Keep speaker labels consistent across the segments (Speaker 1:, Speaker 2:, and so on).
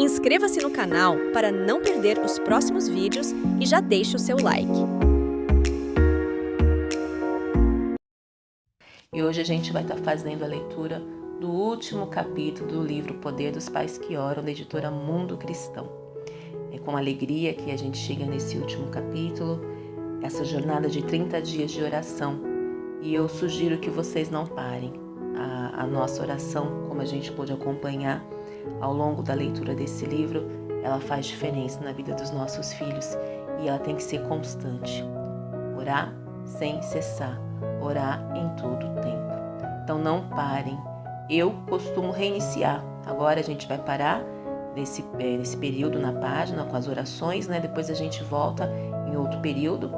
Speaker 1: Inscreva-se no canal para não perder os próximos vídeos e já deixe o seu like.
Speaker 2: E hoje a gente vai estar fazendo a leitura do último capítulo do livro Poder dos Pais que Oram, da editora Mundo Cristão. É com alegria que a gente chega nesse último capítulo, essa jornada de 30 dias de oração. E eu sugiro que vocês não parem. A nossa oração, como a gente pôde acompanhar ao longo da leitura desse livro, ela faz diferença na vida dos nossos filhos e ela tem que ser constante. Orar sem cessar, orar em todo o tempo. Então não parem. Eu costumo reiniciar. Agora a gente vai parar nesse período na página com as orações, né? Depois a gente volta em outro período.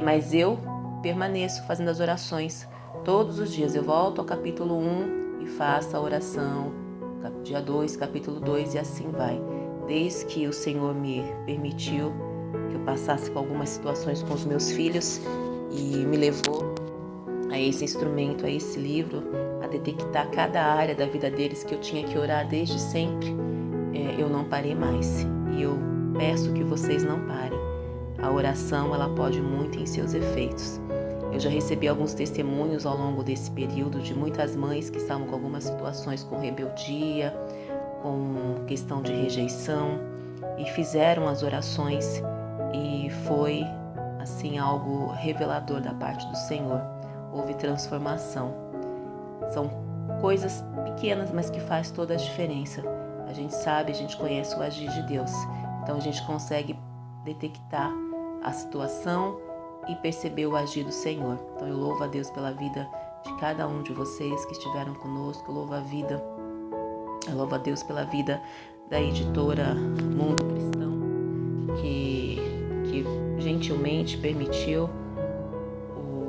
Speaker 2: Mas eu permaneço fazendo as orações todos os dias. Eu volto ao capítulo 1 e faço a oração, dia 2, capítulo 2 e assim vai. Desde que o Senhor me permitiu que eu passasse por algumas situações com os meus filhos e me levou a esse instrumento, a esse livro, a detectar cada área da vida deles que eu tinha que orar desde sempre, eu não parei mais. E eu peço que vocês não parem. A oração, ela pode muito em seus efeitos. Eu já recebi alguns testemunhos ao longo desse período de muitas mães que estavam com algumas situações com rebeldia, com questão de rejeição e fizeram as orações e foi assim algo revelador da parte do Senhor. Houve transformação. São coisas pequenas, mas que faz toda a diferença. A gente sabe, a gente conhece o agir de Deus. Então a gente consegue detectar a situação e perceber o agir do Senhor. Então eu louvo a Deus pela vida de cada um de vocês que estiveram conosco. Eu louvo a Deus pela vida da editora Mundo Cristão, que gentilmente permitiu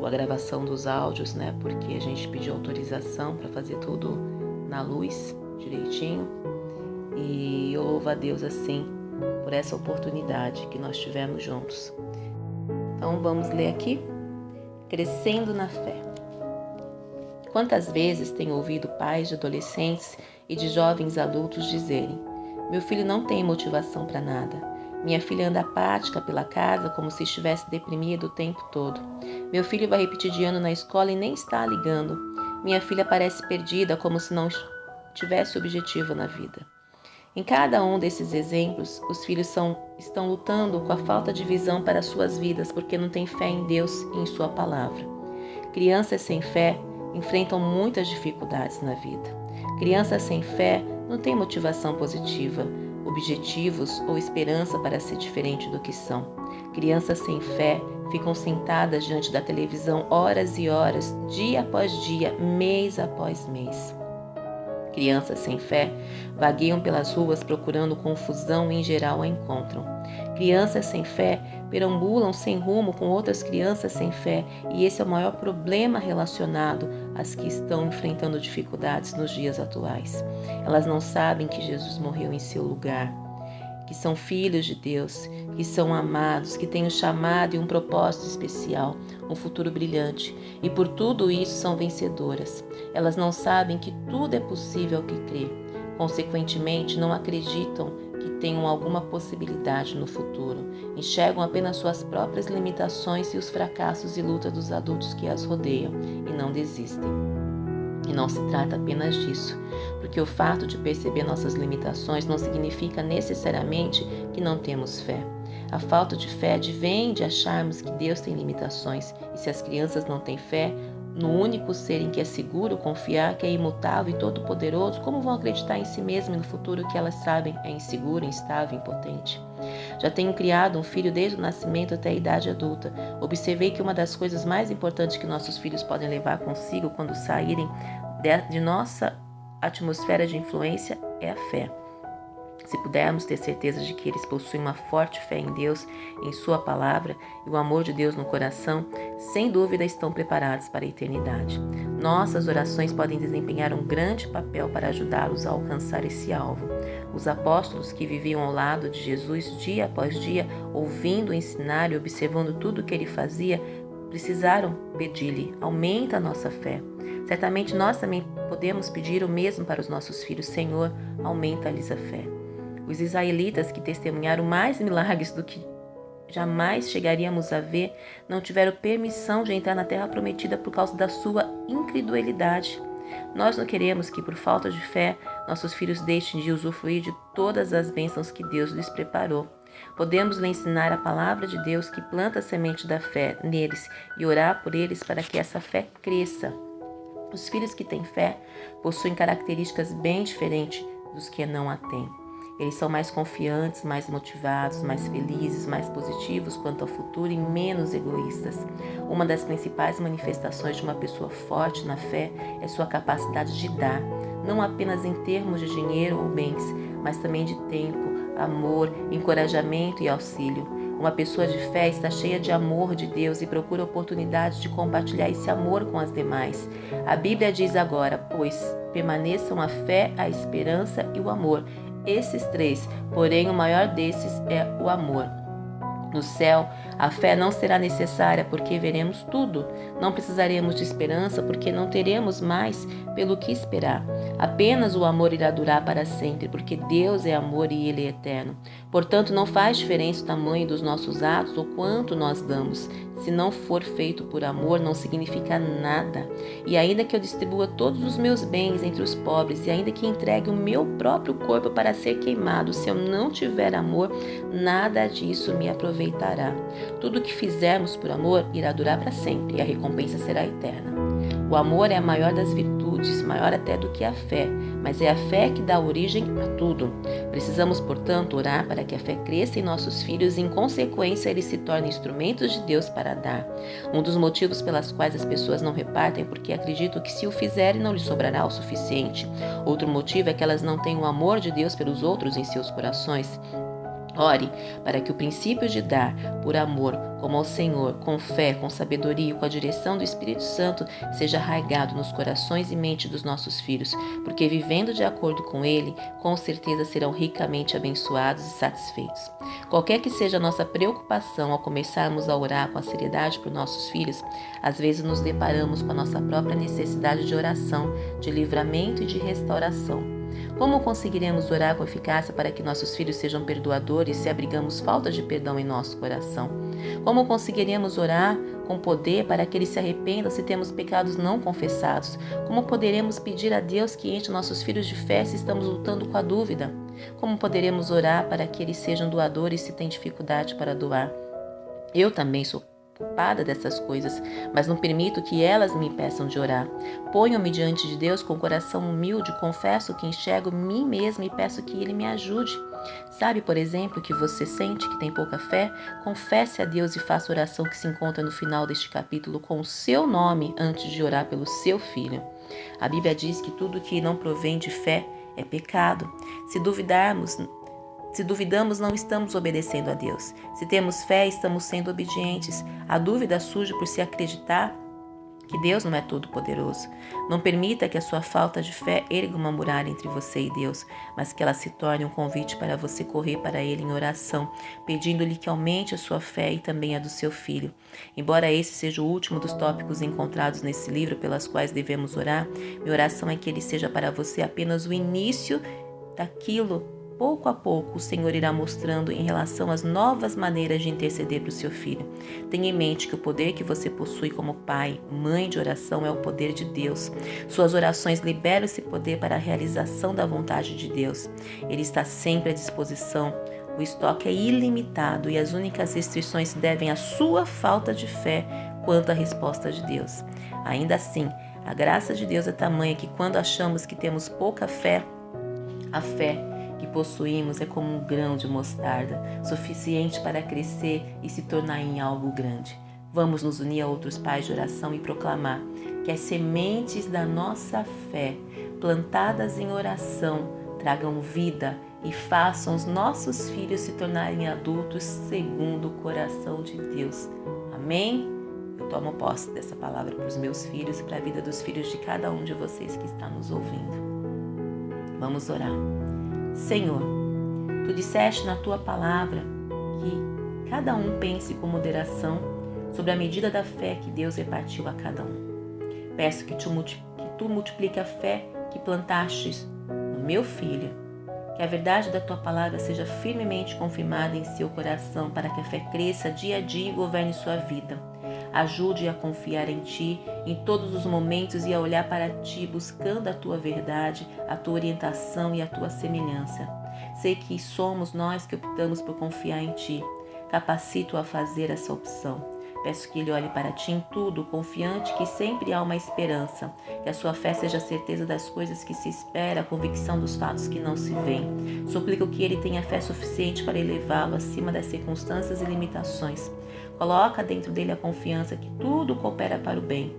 Speaker 2: a gravação dos áudios, né? Porque a gente pediu autorização para fazer tudo na luz, direitinho. E eu louvo a Deus assim por essa oportunidade que nós tivemos juntos. Então vamos ler aqui, Crescendo na Fé. Quantas vezes tenho ouvido pais de adolescentes e de jovens adultos dizerem: meu filho não tem motivação para nada. Minha filha anda apática pela casa como se estivesse deprimida o tempo todo. Meu filho vai repetir de ano na escola e nem está ligando. Minha filha parece perdida como se não tivesse objetivo na vida. Em cada um desses exemplos, os filhos estão lutando com a falta de visão para suas vidas porque não têm fé em Deus e em sua palavra. Crianças sem fé enfrentam muitas dificuldades na vida. Crianças sem fé não têm motivação positiva, objetivos ou esperança para ser diferente do que são. Crianças sem fé ficam sentadas diante da televisão horas e horas, dia após dia, mês após mês. Crianças sem fé vagueiam pelas ruas procurando confusão e em geral a encontram. Crianças sem fé perambulam sem rumo com outras crianças sem fé e esse é o maior problema relacionado às que estão enfrentando dificuldades nos dias atuais. Elas não sabem que Jesus morreu em seu lugar, que são filhos de Deus, que são amados, que têm um chamado e um propósito especial, um futuro brilhante, e por tudo isso são vencedoras. Elas não sabem que tudo é possível ao que crê. Consequentemente, não acreditam que tenham alguma possibilidade no futuro. Enxergam apenas suas próprias limitações e os fracassos e lutas dos adultos que as rodeiam, e não desistem. E não se trata apenas disso, porque o fato de perceber nossas limitações não significa necessariamente que não temos fé. A falta de fé advém de acharmos que Deus tem limitações, e se as crianças não têm fé no único ser em que é seguro confiar, que é imutável e todo-poderoso, como vão acreditar em si mesmas e no futuro que elas sabem é inseguro, instável, impotente? Já tenho criado um filho desde o nascimento até a idade adulta. Observei que uma das coisas mais importantes que nossos filhos podem levar consigo quando saírem de nossa atmosfera de influência é a fé. Se pudermos ter certeza de que eles possuem uma forte fé em Deus, em sua palavra e o amor de Deus no coração, sem dúvida estão preparados para a eternidade. Nossas orações podem desempenhar um grande papel para ajudá-los a alcançar esse alvo. Os apóstolos que viviam ao lado de Jesus dia após dia, ouvindo, ensinar e observando tudo o que ele fazia, precisaram pedir-lhe: aumenta a nossa fé. Certamente nós também podemos pedir o mesmo para os nossos filhos: Senhor, aumenta-lhes a fé. Os israelitas, que testemunharam mais milagres do que jamais chegaríamos a ver, não tiveram permissão de entrar na terra prometida por causa da sua incredulidade. Nós não queremos que, por falta de fé, nossos filhos deixem de usufruir de todas as bênçãos que Deus lhes preparou. Podemos lhe ensinar a palavra de Deus que planta a semente da fé neles e orar por eles para que essa fé cresça. Os filhos que têm fé possuem características bem diferentes dos que não a têm. Eles são mais confiantes, mais motivados, mais felizes, mais positivos quanto ao futuro e menos egoístas. Uma das principais manifestações de uma pessoa forte na fé é sua capacidade de dar, não apenas em termos de dinheiro ou bens, mas também de tempo, amor, encorajamento e auxílio. Uma pessoa de fé está cheia de amor de Deus e procura oportunidades de compartilhar esse amor com as demais. A Bíblia diz agora, pois permaneçam a fé, a esperança e o amor. Esses três, porém o maior desses é o amor. No céu, a fé não será necessária porque veremos tudo. Não precisaremos de esperança porque não teremos mais pelo que esperar. Apenas o amor irá durar para sempre, porque Deus é amor e Ele é eterno. Portanto, não faz diferença o tamanho dos nossos atos ou quanto nós damos. Se não for feito por amor, não significa nada. E ainda que eu distribua todos os meus bens entre os pobres, e ainda que entregue o meu próprio corpo para ser queimado, se eu não tiver amor, nada disso me aproveitará. Tudo que fizermos por amor irá durar para sempre, e a recompensa será eterna. O amor é a maior das virtudes, maior até do que a fé, mas é a fé que dá origem a tudo. Precisamos, portanto, orar para que a fé cresça em nossos filhos e, em consequência, eles se tornem instrumentos de Deus para dar. Um dos motivos pelas quais as pessoas não repartem é porque acreditam que, se o fizerem, não lhes sobrará o suficiente. Outro motivo é que elas não têm o amor de Deus pelos outros em seus corações. Ore para que o princípio de dar por amor, como ao Senhor, com fé, com sabedoria e com a direção do Espírito Santo, seja arraigado nos corações e mente dos nossos filhos, porque vivendo de acordo com Ele, com certeza serão ricamente abençoados e satisfeitos. Qualquer que seja a nossa preocupação ao começarmos a orar com a seriedade por nossos filhos, às vezes nos deparamos com a nossa própria necessidade de oração, de livramento e de restauração. Como conseguiremos orar com eficácia para que nossos filhos sejam perdoadores se abrigamos falta de perdão em nosso coração? Como conseguiremos orar com poder para que eles se arrependam se temos pecados não confessados? Como poderemos pedir a Deus que enche nossos filhos de fé se estamos lutando com a dúvida? Como poderemos orar para que eles sejam doadores se têm dificuldade para doar? Eu também sou culpada dessas coisas, mas não permito que elas me impeçam de orar. Ponho-me diante de Deus com o coração humilde, confesso que enxergo mim mesma e peço que Ele me ajude. Sabe, por exemplo, que você sente que tem pouca fé? Confesse a Deus e faça a oração que se encontra no final deste capítulo com o seu nome antes de orar pelo seu filho. A Bíblia diz que tudo que não provém de fé é pecado. Se duvidamos, não estamos obedecendo a Deus. Se temos fé, estamos sendo obedientes. A dúvida surge por se acreditar que Deus não é todo-poderoso. Não permita que a sua falta de fé erga uma muralha entre você e Deus, mas que ela se torne um convite para você correr para Ele em oração, pedindo-lhe que aumente a sua fé e também a do seu filho. Embora esse seja o último dos tópicos encontrados nesse livro pelas quais devemos orar, minha oração é que ele seja para você apenas o início daquilo. Pouco a pouco, o Senhor irá mostrando em relação às novas maneiras de interceder para o seu filho. Tenha em mente que o poder que você possui como pai, mãe de oração é o poder de Deus. Suas orações liberam esse poder para a realização da vontade de Deus. Ele está sempre à disposição. O estoque é ilimitado e as únicas restrições se devem à sua falta de fé quanto à resposta de Deus. Ainda assim, a graça de Deus é tamanha que, quando achamos que temos pouca fé, a fé que possuímos é como um grão de mostarda, suficiente para crescer e se tornar em algo grande. Vamos nos unir a outros pais de oração e proclamar que as sementes da nossa fé, plantadas em oração, tragam vida e façam os nossos filhos se tornarem adultos segundo o coração de Deus. Amém? Eu tomo posse dessa palavra para os meus filhos e para a vida dos filhos de cada um de vocês que está nos ouvindo. Vamos orar. Senhor, Tu disseste na Tua palavra que cada um pense com moderação sobre a medida da fé que Deus repartiu a cada um. Peço que Tu multiplique a fé que plantastes no meu filho, Que a verdade da tua palavra seja firmemente confirmada em seu coração, para que a fé cresça dia a dia e governe sua vida. Ajude a confiar em ti em todos os momentos e a olhar para ti, buscando a tua verdade, a tua orientação e a tua semelhança. Sei que somos nós que optamos por confiar em ti. Capacito a fazer essa opção. Peço que ele olhe para ti em tudo, confiante que sempre há uma esperança, que a sua fé seja a certeza das coisas que se espera, a convicção dos fatos que não se veem. Suplico que ele tenha fé suficiente para elevá-lo acima das circunstâncias e limitações. Coloca dentro dele a confiança que tudo coopera para o bem.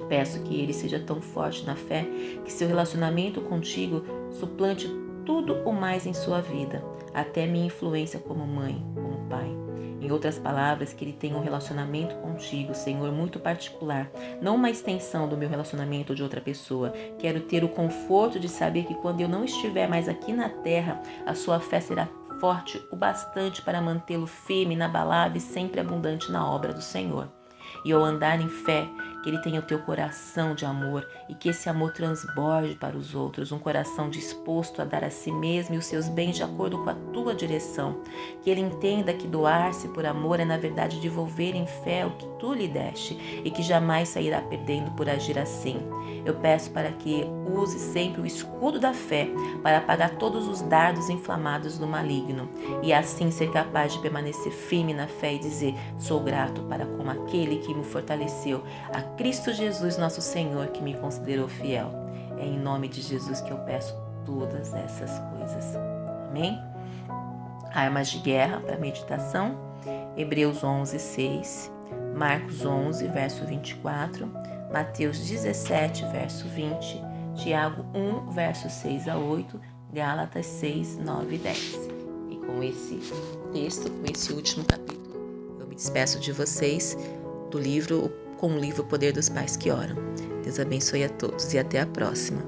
Speaker 2: Peço que ele seja tão forte na fé que seu relacionamento contigo suplante tudo o mais em sua vida, até minha influência como mãe, como pai. Em outras palavras, que ele tenha um relacionamento contigo, Senhor, muito particular, não uma extensão do meu relacionamento ou de outra pessoa. Quero ter o conforto de saber que quando eu não estiver mais aqui na terra, a sua fé será forte o bastante para mantê-lo firme, inabalável e sempre abundante na obra do Senhor. E ao andar em fé, que ele tenha o teu coração de amor e que esse amor transborde para os outros, um coração disposto a dar a si mesmo e os seus bens de acordo com a tua direção. Que ele entenda que doar-se por amor é na verdade devolver em fé o que tu lhe deste e que jamais sairá perdendo por agir assim. Eu peço para que use sempre o escudo da fé para apagar todos os dardos inflamados do maligno e assim ser capaz de permanecer firme na fé e dizer: sou grato para com aquele que me fortaleceu, a Cristo Jesus nosso Senhor, que me considerou fiel. É em nome de Jesus que eu peço todas essas coisas. Amém? Armas de guerra para meditação. Hebreus 11, 6. Marcos 11, verso 24. Mateus 17, verso 20. Tiago 1, verso 6 a 8. Gálatas 6, 9 e 10. E com esse texto, com esse último capítulo, eu me despeço de vocês com o livro O Poder dos Pais que Oram. Deus abençoe a todos e até a próxima.